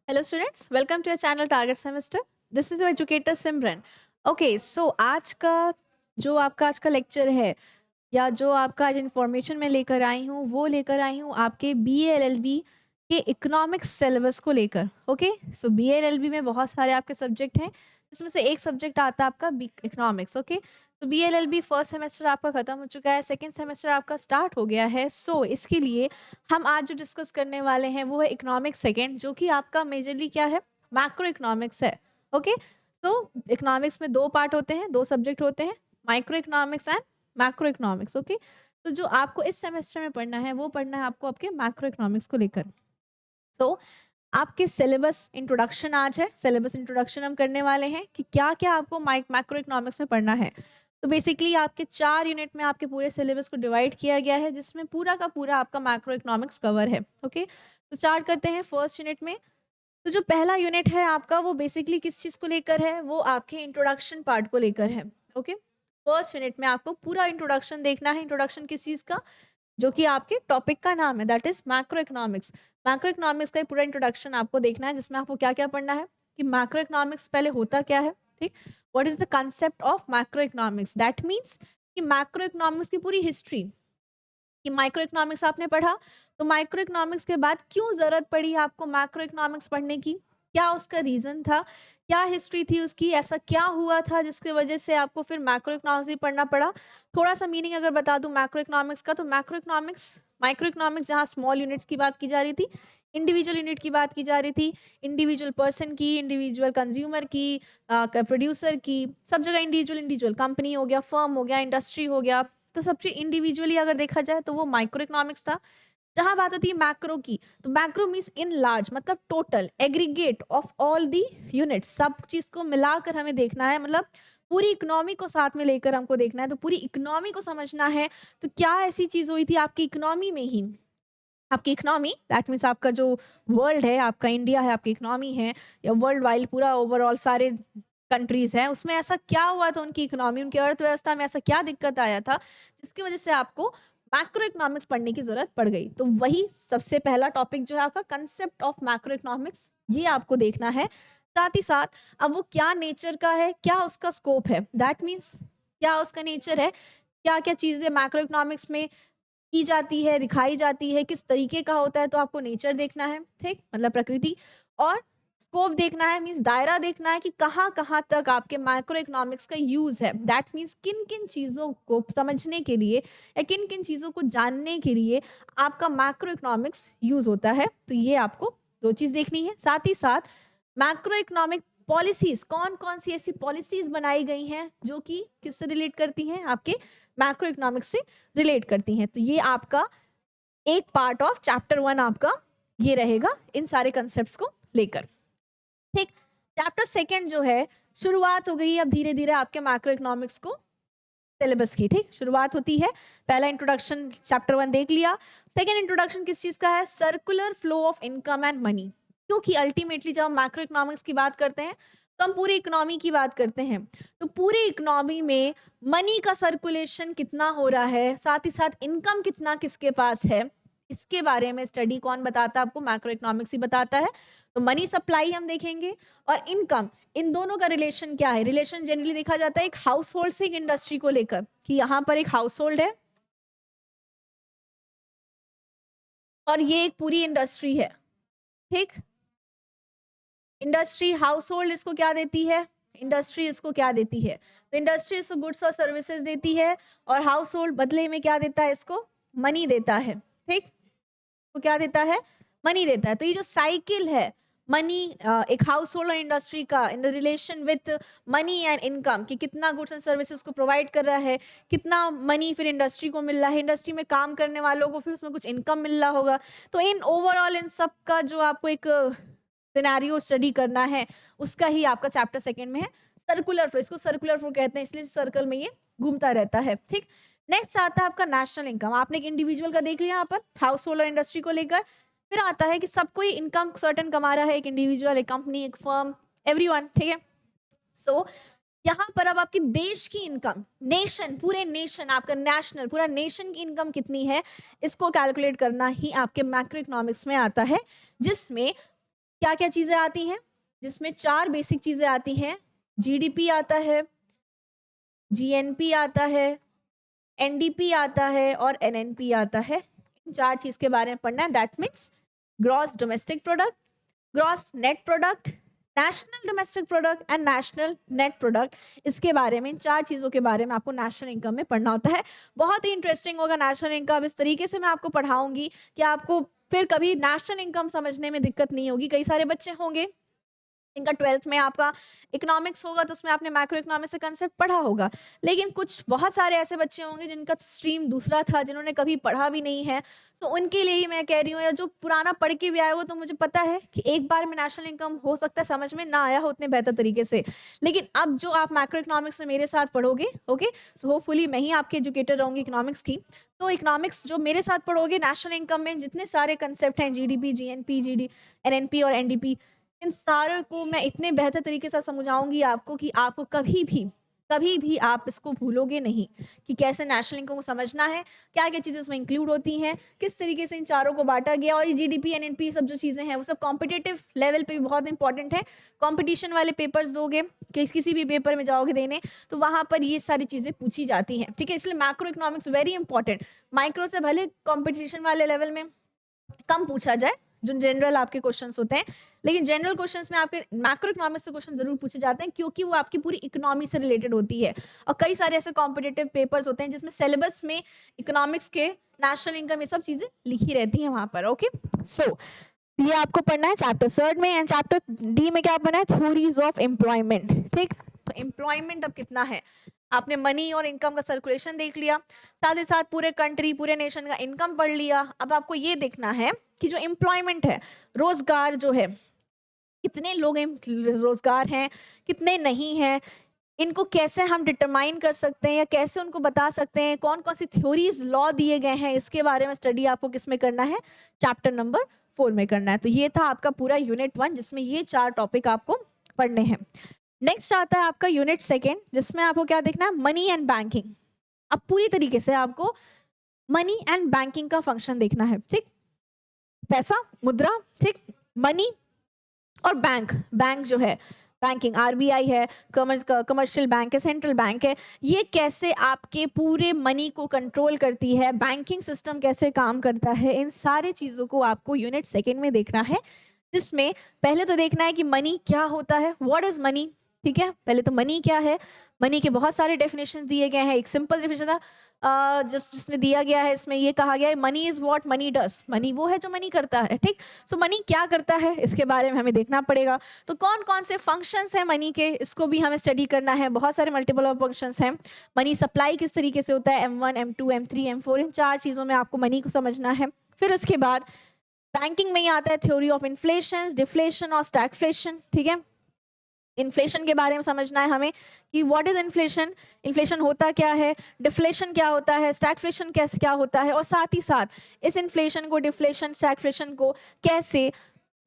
Hello students, welcome to your channel Target Semester. This is your educator Simran. Okay, so आज का lecture है या जो आपका आज इन्फॉर्मेशन मैं लेकर आई हूँ वो लेकर आई हूँ आपके BA-LLB के इकोनॉमिक्स सिलेबस को लेकर। ओके, सो BA-LLB में बहुत सारे आपके सब्जेक्ट हैं, इसमें से एक सब्जेक्ट आता है आपका इकोनॉमिक्स। ओके, तो BA-LLB फर्स्ट सेमेस्टर आपका खत्म हो चुका है, सेकेंड सेमेस्टर आपका स्टार्ट हो गया है। सो इसके लिए हम आज जो डिस्कस करने वाले हैं वो है इकोनॉमिक्स सेकेंड, जो कि आपका मेजरली क्या है, मैक्रो इकोनॉमिक्स है। ओके, तो इकोनॉमिक्स में दो पार्ट होते हैं, दो सब्जेक्ट होते हैं, micro economics and macro economics. Okay, तो जो आपको इस सेमेस्टर में पढ़ना है वो पढ़ना है आपको आपके मैक्रो इकोनॉमिक्स को लेकर। सो आपके सिलेबस इंट्रोडक्शन आज है, सिलेबस इंट्रोडक्शन हम करने वाले हैं कि क्या क्या आपको मैक्रो इकोनॉमिक्स में पढ़ना है। तो बेसिकली आपके 4 यूनिट में आपके पूरे सिलेबस को डिवाइड किया गया है, जिसमें पूरा का पूरा आपका मैक्रो इकोनॉमिक्स कवर है। ओके, तो स्टार्ट करते हैं फर्स्ट यूनिट में। तो जो पहला यूनिट है आपका वो बेसिकली किस चीज़ को लेकर है, वो आपके इंट्रोडक्शन पार्ट को लेकर है। ओके, फर्स्ट यूनिट में आपको पूरा इंट्रोडक्शन देखना है। इंट्रोडक्शन किस चीज़ का, जो कि आपके टॉपिक का नाम है, that is macro economics. Macro economics का पूरा इंट्रोडक्शन आपको देखना है, जिसमें आपको क्या क्या पढ़ना है कि मैक्रो इकोनॉमिक्स पहले होता क्या है। ठीक, what is the concept of macro economics, that means कि मैक्रो इकोनॉमिक्स की पूरी हिस्ट्री, कि माइक्रो इकोनॉमिक्स आपने पढ़ा, तो माइक्रो इकोनॉमिक्स के बाद क्यों जरूरत पड़ी आपको मैक्रो इकोनॉमिक्स पढ़ने की, क्या उसका रीजन था, क्या हिस्ट्री थी उसकी, ऐसा क्या हुआ था जिसकी वजह से आपको फिर मैक्रो इकोनॉमिक्स ही पढ़ना पड़ा। थोड़ा सा मीनिंग अगर बता दूं मैक्रो इकोनॉमिक्स का, तो मैक्रो इकोनॉमिक्स, माइक्रो इकोनॉमिक्स जहाँ स्मॉल यूनिट्स की बात की जा रही थी, इंडिविजुअल यूनिट की बात की जा रही थी, इंडिविजुअल पर्सन की, इंडिविजुअल कंज्यूमर की, प्रोड्यूसर की, सब जगह इंडिविजुअल इंडिविजुअल, कंपनी हो गया, फर्म हो गया, इंडस्ट्री हो गया, तो सब चीज इंडिविजुअली अगर देखा जाए तो वो माइक्रो इकोनॉमिक्स था। जहां बात होती है मैक्रो की, तो मैक्रो मीन्स इन लार्ज, मतलब total aggregate of all the units, सब चीज को मिलाकर हमें देखना है, मतलब पूरी इकोनॉमी को साथ में लेकर हमको देखना है, तो पूरी इकोनॉमी को समझना है। तो क्या ऐसी चीज हुई थी आपकी इकोनॉमी में ही, आपकी इकोनॉमी दैट मीन्स आपका जो वर्ल्ड है, आपका इंडिया है, आपकी इकोनॉमी है, या वर्ल्ड वाइड पूरा ओवरऑल सारे कंट्रीज हैं, उसमें ऐसा क्या हुआ था, उनकी इकोनॉमी, उनकी अर्थव्यवस्था में ऐसा क्या दिक्कत आया था जिसकी वजह से आपको मैक्रो इकोनॉमिक्स पढ़ने की जरूरत पड़ गई। तो वही सबसे पहला टॉपिक जो है आपका कंसेप्ट ऑफ मैक्रो इकोनॉमिक्स, ये आपको देखना है। साथ ही साथ अब वो क्या नेचर का है, क्या उसका स्कोप है, दैट मीन्स क्या उसका नेचर है, क्या क्या चीजें मैक्रो इकोनॉमिक्स में की जाती है, दिखाई जाती है, किस तरीके का होता है, तो आपको नेचर देखना है, ठीक, मतलब प्रकृति, और स्कोप देखना है, मींस दायरा देखना है कि कहाँ कहाँ तक आपके मैक्रो इकोनॉमिक्स का यूज है, दैट मीन्स किन किन चीजों को समझने के लिए या किन किन चीजों को जानने के लिए आपका मैक्रो इकोनॉमिक्स यूज होता है। तो ये आपको दो चीज देखनी है। साथ ही साथ मैक्रो इकोनॉमिक पॉलिसीज, कौन कौन सी ऐसी पॉलिसीज बनाई गई हैं जो कि किससे रिलेट करती हैं, आपके मैक्रो इकोनॉमिक्स से रिलेट करती हैं। तो ये आपका एक पार्ट ऑफ चैप्टर 1 आपका ये रहेगा इन सारे कंसेप्ट्स को लेकर। ठीक, चैप्टर सेकंड जो है, शुरुआत हो गई अब धीरे धीरे आपके मैक्रो इकोनॉमिक्स को सिलेबस की। ठीक, शुरुआत होती है, पहला इंट्रोडक्शन चैप्टर 1 देख लिया, सेकंड इंट्रोडक्शन किस चीज का है, circular flow of income and money. क्योंकि अल्टीमेटली जब हम मैक्रो इकोनॉमिक्स की बात करते हैं तो हम पूरी इकोनॉमी की बात करते हैं, तो पूरी इकोनॉमी में मनी का सर्कुलेशन कितना हो रहा है, साथ ही साथ इनकम कितना किसके पास है, इसके बारे में स्टडी कौन बताता है आपको, मैक्रो इकोनॉमिक्स ही बताता है। तो मनी सप्लाई हम देखेंगे और इनकम, इन दोनों का रिलेशन क्या है। रिलेशन जनरली देखा जाता है एक हाउस होल्ड से एक इंडस्ट्री को लेकर, कि यहाँ पर एक हाउस होल्ड है और ये एक पूरी इंडस्ट्री है। ठीक, इंडस्ट्री, हाउस होल्ड इसको क्या देती है, इंडस्ट्री इसको क्या देती है, तो इंडस्ट्री इसको गुड्स और सर्विसेज देती है और हाउस होल्ड बदले में क्या देता है, इसको मनी देता है। ठीक, तो क्या देता है, मनी देता है। तो ये जो साइकिल है मनी, एक हाउस होल्ड और इंडस्ट्री का in the relation with money and income, कि कितना गुड्स एंड सर्विसेज को प्रोवाइड कर रहा है, कितना मनी फिर इंडस्ट्री को मिल रहा है, इंडस्ट्री में काम करने वालों को फिर उसमें कुछ इनकम मिल रहा होगा। तो इन ओवरऑल इन सब का जो आपको एक सिनेरियो स्टडी करना है, उसका ही आपका चैप्टर सेकंड में है सर्कुलर फ्लो। इसको सर्कुलर फ्लो कहते हैं, इसलिए सर्कल में ये घूमता रहता है। ठीक, नेक्स्ट आता है आपका नेशनल इनकम। आपने एक इंडिविजुअल का देख लिया यहाँ पर, हाउस होल्ड और इंडस्ट्री को लेकर। फिर आता है कि सब कोई इनकम सर्टन कमा रहा है, एक इंडिविजुअल, एक कंपनी, एक फर्म, एवरीवन। ठीक है, सो यहाँ पर अब आपकी देश की इनकम, नेशन, पूरे नेशन, आपका नेशनल, पूरा नेशन की इनकम कितनी है, इसको कैलकुलेट करना ही आपके मैक्रो इकोनॉमिक्स में आता है, जिसमें क्या क्या चीजें आती हैं, जिसमें 4 बेसिक चीजें आती हैं। जीडीपी आता है, जीएनपी आता है, एनडीपी आता है और एनएनपी आता है। इन 4 चीज के बारे में पढ़ना है। That means gross domestic product, gross net product, national domestic product and national net product. इसके बारे में, इन 4 चीजों के बारे में आपको नेशनल इनकम में पढ़ना होता है। बहुत ही इंटरेस्टिंग होगा नेशनल इनकम। इस तरीके से मैं आपको पढ़ाऊंगी कि आपको फिर कभी नेशनल इनकम समझने में दिक्कत नहीं होगी। कई सारे बच्चे होंगे इनका 12th में आपका इकोनॉमिक्स होगा तो उसमें आपने मैक्रो इकोनॉमिक्स से कंसेप्ट पढ़ा होगा, लेकिन कुछ बहुत सारे ऐसे बच्चे होंगे जिनका स्ट्रीम दूसरा था, जिन्होंने कभी पढ़ा भी नहीं है। तो उनके लिए ही मैं कह रही हूँ, या जो पुराना पढ़ के भी आया हो, तो मुझे पता है कि एक बार में नेशनल इनकम हो सकता है समझ में ना आया हो उतने बेहतर तरीके से, लेकिन अब जो आप मैक्रो इकोनॉमिक्स में मेरे साथ पढ़ोगे, ओके, सो होपफुली मैं ही आपके एजुकेटर रहूंगी इकोनॉमिक्स की। तो इकोनॉमिक्स जो मेरे साथ पढ़ोगे, नेशनल इनकम में जितने सारे कंसेप्ट हैं, जीडीपी, जीएनपी, एनएनपी और एनडीपी, इन सारों को मैं इतने बेहतर तरीके से समझाऊंगी आपको कि आपको कभी भी आप इसको भूलोगे नहीं कि कैसे नेशनल इनकम को समझना है, क्या क्या चीज़ें इसमें इंक्लूड होती हैं, किस तरीके से इन चारों को बांटा गया। और ये जीडीपी, एनएनपी सब जो चीज़ें हैं वो सब कॉम्पिटिटिव लेवल पे भी बहुत इंपॉर्टेंट है। कॉम्पिटिशन वाले पेपर्स दोगे, किसी भी पेपर में जाओगे देने, तो वहाँ पर ये सारी चीज़ें पूछी जाती हैं, ठीक है। इसलिए macro economics very important. Micro से भले कॉम्पिटिशन वाले लेवल में कम पूछा जाए, जो जनरल आपके क्वेश्चंस होते हैं, लेकिन जनरल क्वेश्चंस में आपके मैक्रो इकोनॉमिक्स से क्वेश्चन जरूर पूछे जाते हैं, क्योंकि वो आपकी पूरी इकोनॉमी से रिलेटेड होती है। और कई सारे ऐसे कॉम्पिटिटिव पेपर्स होते हैं जिसमें सिलेबस में इकोनॉमिक्स के, नेशनल इनकम, ये सब चीजें लिखी रहती हैं वहां पर। ओके, सो ये आपको पढ़ना है चैप्टर 3 में। एंड चैप्टर डी में क्या पढ़ना है, थ्योरीज ऑफ एम्प्लॉयमेंट। ठीक, तो एम्प्लॉयमेंट अब कितना है, आपने मनी और इनकम का सर्कुलेशन देख लिया, साथ ही साथ पूरे कंट्री, पूरे नेशन का इनकम पढ़ लिया। अब आपको ये देखना है कि जो एम्प्लॉयमेंट है, रोजगार जो है, कितने लोग रोजगार हैं, कितने नहीं हैं, इनको कैसे हम डिटरमाइन कर सकते हैं या कैसे उनको बता सकते हैं, कौन कौन सी थ्योरीज, लॉ दिए गए हैं, इसके बारे में स्टडी आपको किस में करना है, चैप्टर नंबर 4 में करना है। तो ये था आपका पूरा यूनिट 1, जिसमें ये 4 टॉपिक आपको पढ़ने हैं। नेक्स्ट आता है आपका यूनिट 2, जिसमें आपको क्या देखना है, मनी एंड बैंकिंग। अब पूरी तरीके से आपको मनी एंड बैंकिंग का फंक्शन देखना है, ठीक, पैसा, मुद्रा, ठीक, मनी और बैंक। बैंक जो है, बैंकिंग, आरबीआई है, कमर्शियल बैंक है, सेंट्रल बैंक है, ये कैसे आपके पूरे मनी को कंट्रोल करती है, बैंकिंग सिस्टम कैसे काम करता है, इन सारी चीज़ों को आपको यूनिट 2 में देखना है। जिसमें पहले तो देखना है कि मनी क्या होता है, व्हाट इज मनी, ठीक है। पहले तो मनी क्या है, मनी के बहुत सारे डेफिनेशन दिए गए हैं। एक सिंपल डेफिनेशन था जिसने दिया गया है, इसमें ये कहा गया है, money is what money does, money वो है जो मनी करता है, ठीक। सो मनी क्या करता है, इसके बारे में हमें देखना पड़ेगा। तो कौन कौन से फंक्शंस हैं मनी के, इसको भी हमें स्टडी करना है। बहुत सारे मल्टीपल ऑफ फंक्शंस हैं। मनी सप्लाई किस तरीके से होता है, M1, M2, M3, M4, इन 4 चीज़ों में आपको मनी को समझना है। फिर उसके बाद बैंकिंग में ही आता है थ्योरी ऑफ इन्फ्लेशन, डिफ्लेशन और स्टैगफ्लेशन, ठीक है। इन्फ्लेशन के बारे में समझना है हमें कि व्हाट इज इन्फ्लेशन, इन्फ्लेशन होता क्या है, डिफ्लेशन क्या होता है, स्टैगफ्लेशन कैसे क्या होता है, और साथ ही साथ इस इन्फ्लेशन को, डिफ्लेशन, स्टैगफ्लेशन को कैसे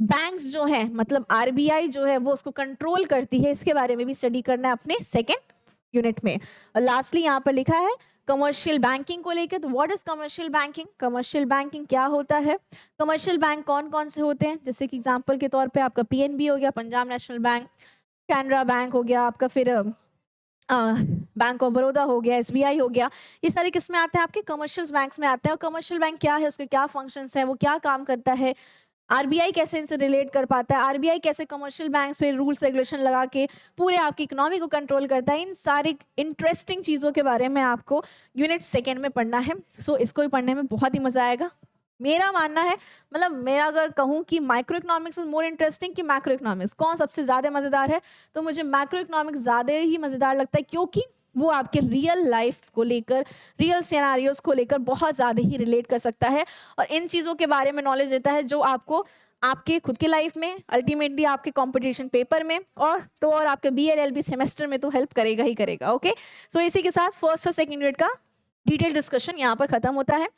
बैंक्स जो है, मतलब आरबीआई जो है, वो उसको कंट्रोल करती है, इसके बारे में भी स्टडी करना है अपने 2nd यूनिट में। और लास्टली यहाँ पर लिखा है कमर्शियल बैंकिंग को लेकर। तो what is commercial banking, commercial banking क्या होता है, कमर्शियल बैंक कौन कौन से होते हैं, जैसे कि एग्जांपल के तौर पे आपका पीएनबी हो गया, Punjab national bank, Canara bank हो गया आपका, फिर बैंक ऑफ बड़ौदा हो गया, एसबीआई हो गया, ये सारे किस में आते हैं, आपके कमर्शियल बैंक्स में आते हैं। और कमर्शियल बैंक क्या है, उसके क्या फंक्शंस हैं, वो क्या काम करता है, आरबीआई कैसे इनसे रिलेट कर पाता है, आरबीआई कैसे कमर्शियल बैंक्स पे रूल्स रेगुलेशन लगा के पूरे आपकी इकोनॉमी को कंट्रोल करता है, इन सारी इंटरेस्टिंग चीज़ों के बारे में आपको यूनिट 2 में पढ़ना है। सो इसको भी पढ़ने में बहुत ही मजा आएगा। मेरा मानना है, मतलब मेरा अगर कहूँ कि micro economics is more interesting कि मैक्रो इकोनॉमिक्स, कौन सबसे ज़्यादा मज़ेदार है, तो मुझे मैक्रो इकोनॉमिक्स ज़्यादा ही मज़ेदार लगता है, क्योंकि वो आपके रियल लाइफ को लेकर, रियल सिनेरियोस को लेकर बहुत ज़्यादा ही रिलेट कर सकता है और इन चीज़ों के बारे में नॉलेज देता है जो आपको आपके खुद के लाइफ में, अल्टीमेटली आपके कंपटीशन पेपर में, और आपके BLLB सेमेस्टर में तो हेल्प करेगा ही करेगा। ओके, सो इसी के साथ 1st और 2nd यूनिट का डिटेल डिस्कशन यहाँ पर खत्म होता है।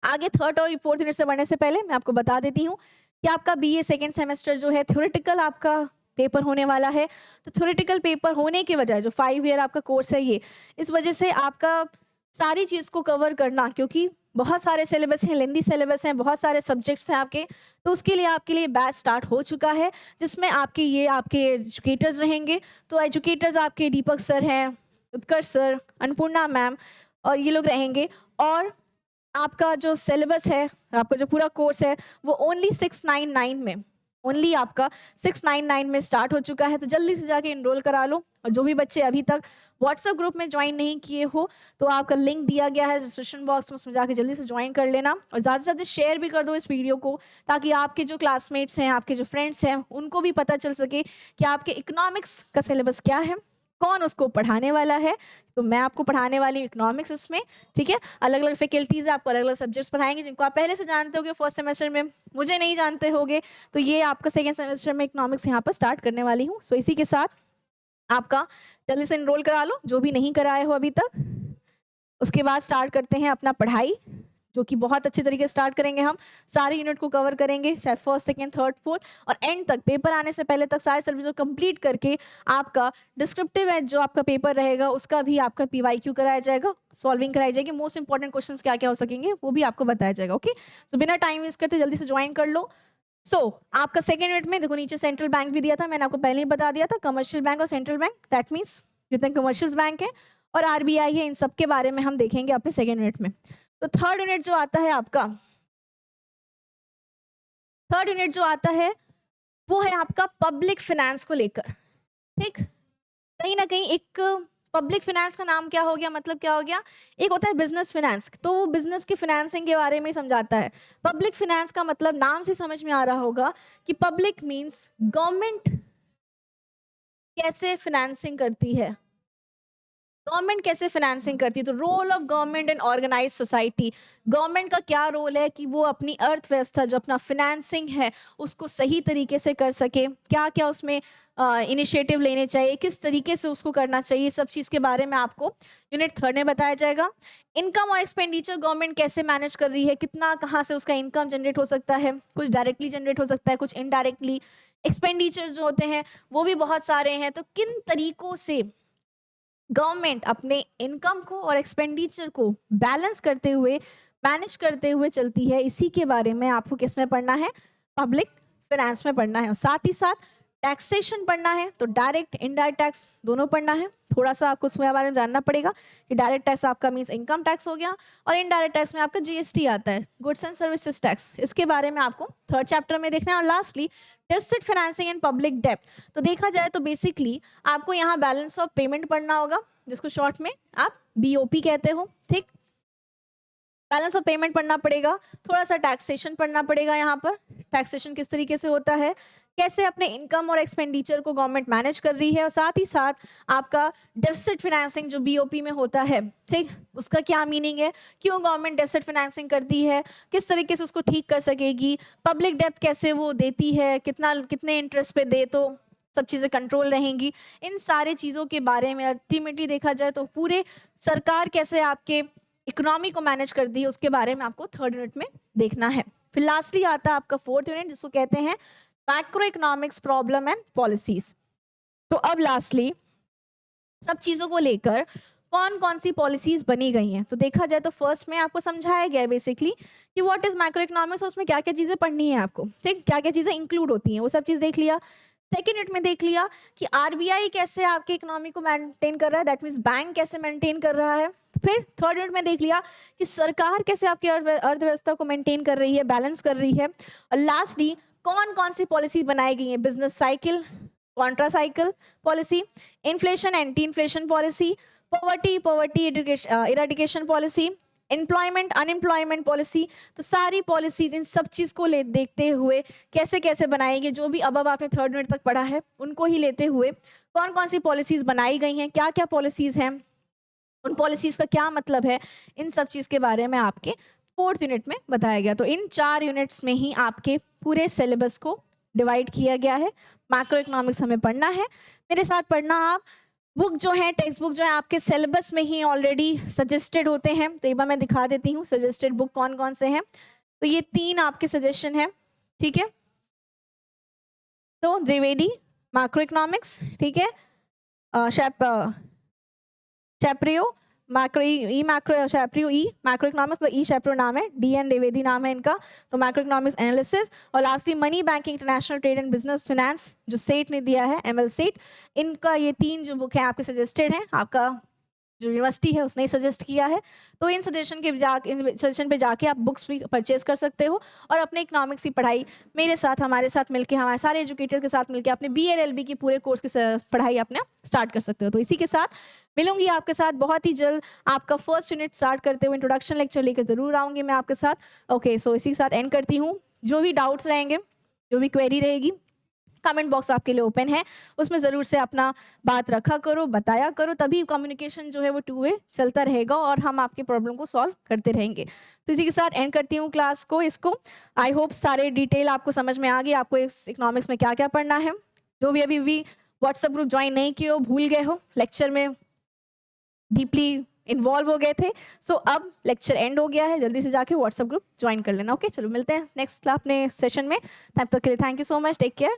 आगे 3rd और 4th यूनिट से बढ़ने से पहले मैं आपको बता देती हूँ कि आपका BA 2nd सेमेस्टर जो है थ्योरेटिकल आपका पेपर होने वाला है। तो थ्योरेटिकल पेपर होने की वजह, जो 5 ईयर आपका कोर्स है ये, इस वजह से आपका सारी चीज़ को कवर करना, क्योंकि बहुत सारे सिलेबस हैं, लेंदी सिलेबस हैं, बहुत सारे सब्जेक्ट्स हैं आपके, तो उसके लिए आपके लिए बैच स्टार्ट हो चुका है, जिसमें आपके एजुकेटर्स रहेंगे। तो एजुकेटर्स आपके दीपक सर हैं, उत्कर्ष सर, अन्नपूर्णा मैम, और ये लोग रहेंगे। और आपका जो सिलेबस है, आपका जो पूरा कोर्स है, वो ओनली 699 में, ओनली आपका 699 में स्टार्ट हो चुका है। तो जल्दी से जाके इनरोल करा लो। और जो भी बच्चे अभी तक व्हाट्सएप ग्रुप में ज्वाइन नहीं किए हो, तो आपका लिंक दिया गया है डिस्क्रिप्शन बॉक्स में, उसमें जाके जल्दी से ज्वाइन कर लेना। और ज़्यादा से ज़्यादा शेयर भी कर दो इस वीडियो को, ताकि आपके जो क्लासमेट्स हैं, आपके जो फ्रेंड्स हैं, उनको भी पता चल सके कि आपके इकोनॉमिक्स का सिलेबस क्या है, कौन उसको पढ़ाने वाला है। तो मैं आपको पढ़ाने वाली हूँ इकोनॉमिक्स इसमें, ठीक है। अलग अलग फैकल्टीज आपको अलग अलग सब्जेक्ट्स पढ़ाएंगे, जिनको आप पहले से जानते होगे फर्स्ट सेमेस्टर में, मुझे नहीं जानते होगे, तो ये आपका सेकेंड सेमेस्टर में इकोनॉमिक्स यहाँ पर स्टार्ट करने वाली हूँ। सो इसी के साथ आपका जल्दी से इनरोल करा लो, जो भी नहीं कराए हो अभी तक। उसके बाद स्टार्ट करते हैं अपना पढ़ाई, जो कि बहुत अच्छे तरीके से स्टार्ट करेंगे। हम सारे यूनिट को कवर करेंगे, चाहे फर्स्ट सेकंड थर्ड फोर्थ, और एंड तक, पेपर आने से पहले तक सारे सिलेबस को कंप्लीट करके आपका डिस्क्रिप्टिव है जो आपका पेपर रहेगा, उसका भी आपका पीवाईक्यू कराया जाएगा, सॉल्विंग कराई जाएगी, मोस्ट इंपॉर्टेंट क्वेश्चंस क्या क्या हो सकेंगे वो भी आपको बताया जाएगा। ओके, तो बिना टाइम वेस्ट करते जल्दी से ज्वाइन कर लो। आपका सेकेंड यूनिट में देखो, नीचे सेंट्रल बैंक भी दिया था, मैंने आपको पहले ही बता दिया था, कमर्शियल बैंक और सेंट्रल बैंक, दैट मीन्स जितने कमर्शियल बैंक है और आरबीआई है, इन सब के बारे में हम देखेंगे अपने सेकेंड यूनिट में। तो थर्ड यूनिट जो आता है आपका, थर्ड यूनिट जो आता है वो है आपका पब्लिक फाइनेंस को लेकर, ठीक। कहीं ना कहीं एक पब्लिक फाइनेंस का नाम क्या हो गया, मतलब क्या हो गया, एक होता है बिजनेस फाइनेंस, तो वो बिजनेस की फाइनेंसिंग के बारे में ही समझाता है। पब्लिक फाइनेंस का मतलब नाम से समझ में आ रहा होगा कि पब्लिक मींस गवर्नमेंट कैसे फाइनेंसिंग करती है, गवर्नमेंट कैसे फाइनेंसिंग करती है। तो role of government in organize society, government का क्या रोल है कि वो अपनी अर्थव्यवस्था जो अपना फाइनेंसिंग है उसको सही तरीके से कर सके, क्या क्या उसमें इनिशिएटिव लेने चाहिए, किस तरीके से उसको करना चाहिए, सब चीज़ के बारे में आपको यूनिट थर्ड में बताया जाएगा। इनकम और एक्सपेंडिचर गवर्नमेंट कैसे मैनेज कर रही है, कितना कहाँ से उसका इनकम जनरेट हो सकता है, कुछ डायरेक्टली जनरेट हो सकता है, कुछ इनडायरेक्टली। एक्सपेंडिचर्स जो होते हैं वो भी बहुत सारे हैं, तो किन तरीकों से गवर्नमेंट अपने इनकम को और एक्सपेंडिचर को बैलेंस करते हुए, मैनेज करते हुए चलती है, इसी के बारे में आपको किस में पढ़ना है, पब्लिक फाइनेंस में पढ़ना है। और साथ ही साथ टैक्सेशन पढ़ना है, तो डायरेक्ट इनडायरेक्ट टैक्स दोनों पढ़ना है। थोड़ा सा आपको उसमें बारे में जानना पड़ेगा कि डायरेक्ट टैक्स आपका मीन्स इनकम टैक्स हो गया, और इनडायरेक्ट टैक्स में आपका जीएसटी आता है, गुड्स एंड सर्विसेज टैक्स, इसके बारे में आपको थर्ड चैप्टर में देखना है। और lastly deficit financing and public डेब्ट। तो देखा जाए तो बेसिकली आपको यहाँ बैलेंस ऑफ पेमेंट पढ़ना होगा, जिसको शॉर्ट में आप बीओपी कहते हो, ठीक। बैलेंस ऑफ पेमेंट पढ़ना पड़ेगा, थोड़ा सा टैक्सेशन पढ़ना पड़ेगा। यहाँ पर टैक्सेशन किस तरीके से होता है, कैसे अपने इनकम और एक्सपेंडिचर को गवर्नमेंट मैनेज कर रही है, और साथ ही साथ आपका डेफिसिट फाइनेंसिंग जो बीओपी में होता है, ठीक, उसका क्या मीनिंग है, क्यों गवर्नमेंट डेफिसिट फाइनेंसिंग करती है, किस तरीके से उसको ठीक कर सकेगी, पब्लिक डेब्ट कैसे वो देती है, कितने इंटरेस्ट पे दे तो सब चीज़ें कंट्रोल रहेंगी। इन सारे चीज़ों के बारे में अल्टीमेटली देखा जाए तो पूरे सरकार कैसे आपके इकोनॉमी को मैनेज करती है, उसके बारे में आपको थर्ड यूनिट में देखना है। फिर लास्टली आता है आपका फोर्थ यूनिट, जिसको कहते हैं macro economics problem and policies. तो अब लास्टली सब चीज़ों को लेकर कौन कौन सी पॉलिसीज बनी गई हैं, तो देखा जाए तो फर्स्ट में आपको समझाया गया है बेसिकली कि व्हाट इज मैक्रो इकोनॉमिक्स, उसमें क्या क्या चीज़ें पढ़नी है आपको, ठीक, क्या क्या चीज़ें इंक्लूड होती हैं, वो सब चीज़ देख लिया। सेकेंड यूनिट में देख लिया कि आरबीआई कैसे आपके इकोनॉमी को मेंटेन कर रहा है, दैट मीन्स बैंक कैसे मेंटेन कर रहा है। फिर थर्ड यूनिट में देख लिया कि सरकार कैसे आपकी अर्थव्यवस्था को मेंटेन कर रही है, बैलेंस कर रही है। और लास्टली कौन कौन सी पॉलिसी बनाई गई है, business cycle, Contra cycle policy, inflation anti inflation policy, poverty eradication policy, employment unemployment policy. तो सारी पॉलिसीज इन सब चीज़ को देखते हुए कैसे कैसे बनाएंगे, जो भी अब आपने थर्ड यूनिट तक पढ़ा है उनको ही लेते हुए कौन कौन सी पॉलिसीज बनाई गई हैं, क्या क्या पॉलिसीज हैं, उन पॉलिसीज का क्या मतलब है, इन सब चीज़ के बारे में आपके फोर्थ यूनिट में बताया गया। तो इन 4 यूनिट्स में ही आपके पूरे सिलेबस को डिवाइड किया गया है। मैक्रो इकोनॉमिक्स हमें पढ़ना है, मेरे साथ पढ़ना आप। बुक जो है, टेक्स्ट बुक जो है आपके सिलेबस में ही ऑलरेडी सजेस्टेड होते हैं, तो एक बार मैं दिखा देती हूँ सजेस्टेड बुक कौन कौन से हैं। तो ये 3 आपके सजेशन है, ठीक है। तो द्विवेदी मैक्रो इकोनॉमिक्स, ठीक है, शैप्रियो मैक्रो ई मैक्रो शैप्रो ई मैक्रो इकोनॉमिक्स, मतलब ई शैप्रो नाम है, डी एन द्विवेदी नाम है इनका, तो मैक्रो इकोनॉमिक्स एनालिसिस। और lastly money banking, international trade and business finance, जो सेट ने दिया है, एमएल सेट। इनका ये 3 जो बुक है आपके सजेस्टेड हैं, आपका जो यूनिवर्सिटी है उसने सजेस्ट किया है। तो इन सजेशन पे जाके आप बुक्स भी परचेज कर सकते हो और अपने इकोनॉमिक्स की पढ़ाई मेरे साथ, हमारे साथ मिलके, हमारे सारे एजुकेटर के साथ मिलके अपने BLLB की पूरे कोर्स की पढ़ाई अपने स्टार्ट कर सकते हो। तो इसी के साथ मिलूंगी आपके साथ बहुत ही जल्द। आपका फर्स्ट यूनिट स्टार्ट करते हुए इंट्रोडक्शन लेक्चर लेकर जरूर आऊंगी मैं आपके साथ। ओके, सो इसी के साथ एंड करती हूँ। जो भी डाउट्स रहेंगे, जो भी क्वेरी रहेगी, कमेंट बॉक्स आपके लिए ओपन है, उसमें ज़रूर से अपना बात रखा करो, बताया करो, तभी कम्युनिकेशन जो है वो 2 वे चलता रहेगा और हम आपके प्रॉब्लम को सॉल्व करते रहेंगे। तो इसी के साथ एंड करती हूँ क्लास को, इसको। आई होप सारे डिटेल आपको समझ में आ गई, आपको इस इकोनॉमिक्स में क्या क्या पढ़ना है। जो भी अभी व्हाट्सएप ग्रुप ज्वाइन नहीं किए हो, भूल गए हो, लेक्चर में डीपली इन्वॉल्व हो गए थे, सो अब लेक्चर एंड हो गया है, जल्दी से जाके व्हाट्सएप ग्रुप ज्वाइन कर लेना। ओके, चलो मिलते हैं नेक्स्ट अपने सेशन में। तब तक के लिए thank you so much, take care.